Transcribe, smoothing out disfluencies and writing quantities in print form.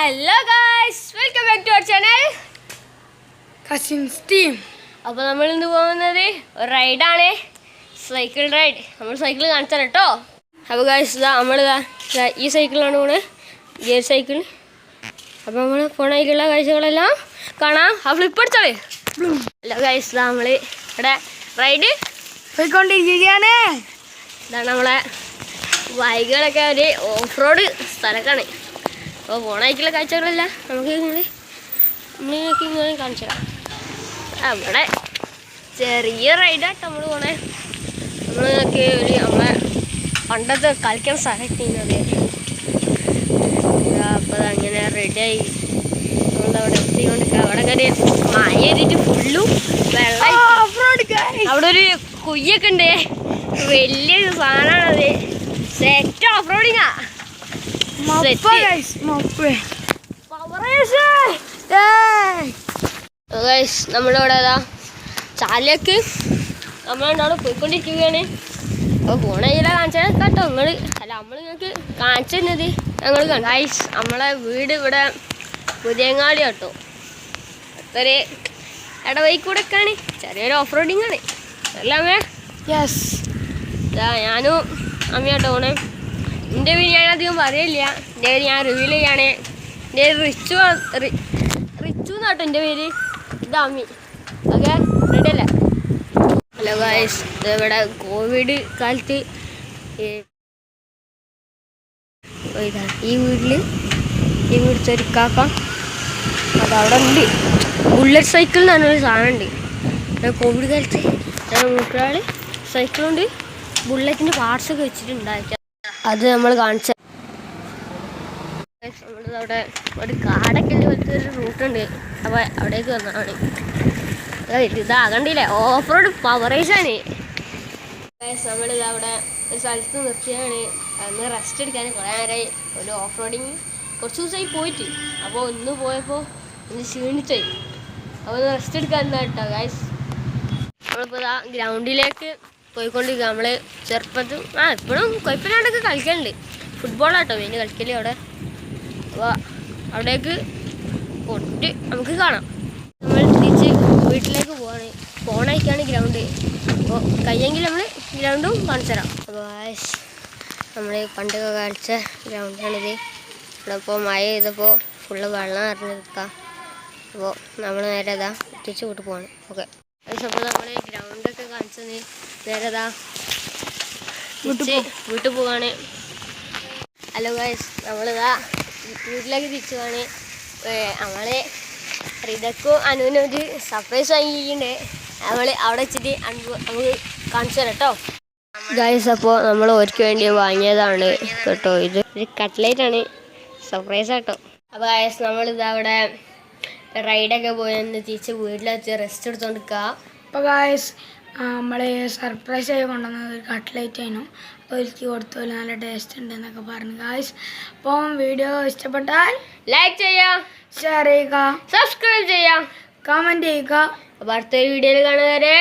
Hello guys, welcome back to our channel Cousins team. അപ്പോൾ നമ്മൾ ഇന്ന് പോകുന്നത് ഒരു റൈഡാണ്, സൈക്കിൾ റൈഡ്. നമ്മൾ സൈക്കിൾ കാണിച്ചാൽ കേട്ടോ. അപ്പോൾ ഗൈസ് നമ്മൾ ഈ സൈക്കിളാണ് പോണത്, ഗിയർ സൈക്കിൾ. അപ്പോൾ നമ്മൾ പോണേക്കുള്ള കാഴ്ചകളെല്ലാം കാണാം. ആ ഫ്ലിപ്പ് എടുത്തോളേ. ഹലോ ഗൈസ്, നമ്മൾ ഇവിടെ റൈഡ് പോയിക്കൊണ്ടിരിക്കുകയാണ്. ഇതാണ് നമ്മളെ ബൈക്കുകളൊക്കെ ഒരു ഓഫ് റോഡ് സ്ഥലത്താണ്. അപ്പോൾ പോണേക്കുള്ള കാഴ്ചകളെല്ലാം നമുക്ക് നമ്മളിങ്ങനെ ഇങ്ങനെ കാണിച്ചു തരാം. അവിടെ ചെറിയ റൈഡാട്ടോ നമ്മൾ പോണേ. നമ്മൾക്ക് ഒരു നമ്മളെ പണ്ടത്തെ കളിക്കാൻ സ്ഥലത്തിന്നത്. അപ്പോൾ അതങ്ങനെ റെഡിയായി നമ്മളവിടെ എത്തിക്കൊണ്ട് അവിടെ കയറി മഴ എഴുതിയിട്ട് ഫുള്ളും വെള്ളം. അവിടെ ഒരു കുയ്യൊക്കെ ഉണ്ട്, വലിയൊരു സാധനമാണത്. Set of റോഡിങ്ങാ. നമ്മളിവിടെ ചാലക്ക് നമ്മളവിടെ പോയിക്കൊണ്ടിരിക്കുകയാണ്. അപ്പോൾ പോണ ഇതില കാണിച്ചാൽ കേട്ടോ നിങ്ങൾ. അല്ല നമ്മൾ നിങ്ങൾക്ക് കാണിച്ചു തന്നത് ഞങ്ങൾ കണ്ടു. ഗൈസ് നമ്മളെ വീട് ഇവിടെ പുതിയങ്ങാടി കേട്ടോ. അത്രേ ഇടവഴിക്കൂടെയൊക്കെയാണ്, ചെറിയൊരു ഓഫ് റോഡിങ്ങാണ്. എല്ലാമേ യെസ്, ഞാനും അമ്മയാട്ടോ പോണേ. എൻ്റെ പേര് ഞാനധികം പറയില്ല, എൻ്റെ പേര് ഞാൻ റിവീൽ ചെയ്യാണ്. എൻ്റെ റിച്ചു എന്നാട്ടോ എൻ്റെ പേര്. ഇത് അമ്മി. ഓക്കെ, റെഡി അല്ലേ? ഹലോ ഗായ്സ്, ഇവിടെ കോവിഡ് കാലത്ത് ഈ വീട്ടിലത്തെ ഒരു കാക്ക അതവിടെ ഉണ്ട്. ബുള്ളറ്റ് സൈക്കിൾ എന്ന് പറഞ്ഞൊരു സാധനം ഉണ്ട്. കോവിഡ് കാലത്ത് മൂപ്പരാൾ സൈക്കിളുണ്ട്, ബുള്ളറ്റിൻ്റെ പാർട്സൊക്കെ വെച്ചിട്ടുണ്ടായിരിക്കാം. അത് നമ്മൾ കാണിച്ച നമ്മളിതവിടെ ഒരു കാടൊക്കെ പോലത്തെ ഒരു റൂട്ടുണ്ട്. അപ്പോൾ അവിടേക്ക് വന്നതാണ്. ഇതാ കണ്ടില്ലേ, ഓഫ് റോഡ് പവറേജാണ്. നമ്മളിത് അവിടെ ഒരു സ്ഥലത്ത് നിർത്തിയാണ്. അന്ന് റെസ്റ്റ് എടുക്കാൻ കുറേ നേരമായി. ഒരു ഓഫ് റോഡിങ് കുറച്ച് ദിവസമായി പോയിട്ട്. അപ്പോൾ ഇന്ന് പോയപ്പോൾ ഒന്ന് ക്ഷീണിച്ചായി. അപ്പോൾ ഒന്ന് റെസ്റ്റ് എടുക്കാൻ കേട്ടോ ഗൈസ്. നമ്മളിപ്പോൾ ഇതാ ഗ്രൗണ്ടിലേക്ക് പോയിക്കൊണ്ടിരിക്കുക. നമ്മൾ ചെറുപ്പത്തും ഇപ്പോഴും കുഴപ്പമില്ലാണ്ടൊക്കെ കളിക്കലുണ്ട്. ഫുട്ബോളാട്ടോ മെയിൻ കളിക്കല് അവിടെ. അപ്പോൾ അവിടേക്ക് പോയിട്ട് നമുക്ക് കാണാം. നമ്മൾ തിരിച്ച് വീട്ടിലേക്ക് പോണേക്കാണ് ഗ്രൗണ്ട്. അപ്പോൾ കഴിയെങ്കിൽ നമ്മൾ ഗ്രൗണ്ടും കാണിച്ചു തരാം. അപ്പോൾ നമ്മൾ പണ്ടൊക്കെ കളിച്ച ഗ്രൗണ്ടാണിത്. ഇവിടെ ഇപ്പോൾ മഴ ചെയ്തപ്പോൾ ഫുള്ള് വെള്ളം നിറഞ്ഞ് നിൽക്കാം. അപ്പോൾ നമ്മൾ നേരെ തിരിച്ച് വീട്ടിൽ പോവാണ്. ഓക്കെ, അപ്പോൾ നമ്മൾ ഗ്രൗണ്ടൊക്കെ കാണിച്ചത് നേരെ വീട്ടിൽ പോവാണ്. ഹലോ ഗൈസ്, നമ്മളിതാ വീട്ടിലേക്ക് തിരിച്ചു പോവാണ്. നമ്മളെ റിതക്കും അനുവിനും ഒരു സർപ്രൈസ് വാങ്ങിയിട്ടുണ്ട്. നമ്മൾ അവിടെ വെച്ചിട്ട് നമുക്ക് കാണിച്ചു തരാം കേട്ടോ ഗൈസ്. അപ്പോൾ നമ്മൾ ഓർക്ക് വേണ്ടി വാങ്ങിയതാണ് കേട്ടോ. ഇത് ഒരു കട്ട്ലേറ്റാണ്, സർപ്രൈസ് കേട്ടോ. അപ്പോൾ ഗൈസ് നമ്മളിതാ അവിടെ റൈഡൊക്കെ പോയി തിരിച്ച് വീട്ടിലെത്തി റെസ്റ്റ് എടുത്തുകൊണ്ടിരിക്കുക. അപ്പോൾ ഗായ്സ് നമ്മൾ സർപ്രൈസ് ആയി കൊണ്ടുവന്നത് ഒരു കട്ട്ലേറ്റ് ആയിരുന്നു. അപ്പോൾ ഒരുക്കി കൊടുത്തു, നല്ല ടേസ്റ്റ് ഉണ്ട് എന്നൊക്കെ പറഞ്ഞു ഗായ്സ്. അപ്പം വീഡിയോ ഇഷ്ടപ്പെട്ടാൽ ലൈക്ക് ചെയ്യാം, ഷെയർ ചെയ്യുക, സബ്സ്ക്രൈബ് ചെയ്യാം, കമൻറ്റ് ചെയ്യുക. അപ്പോൾ അടുത്തൊരു വീഡിയോയിൽ കാണുന്നവരെ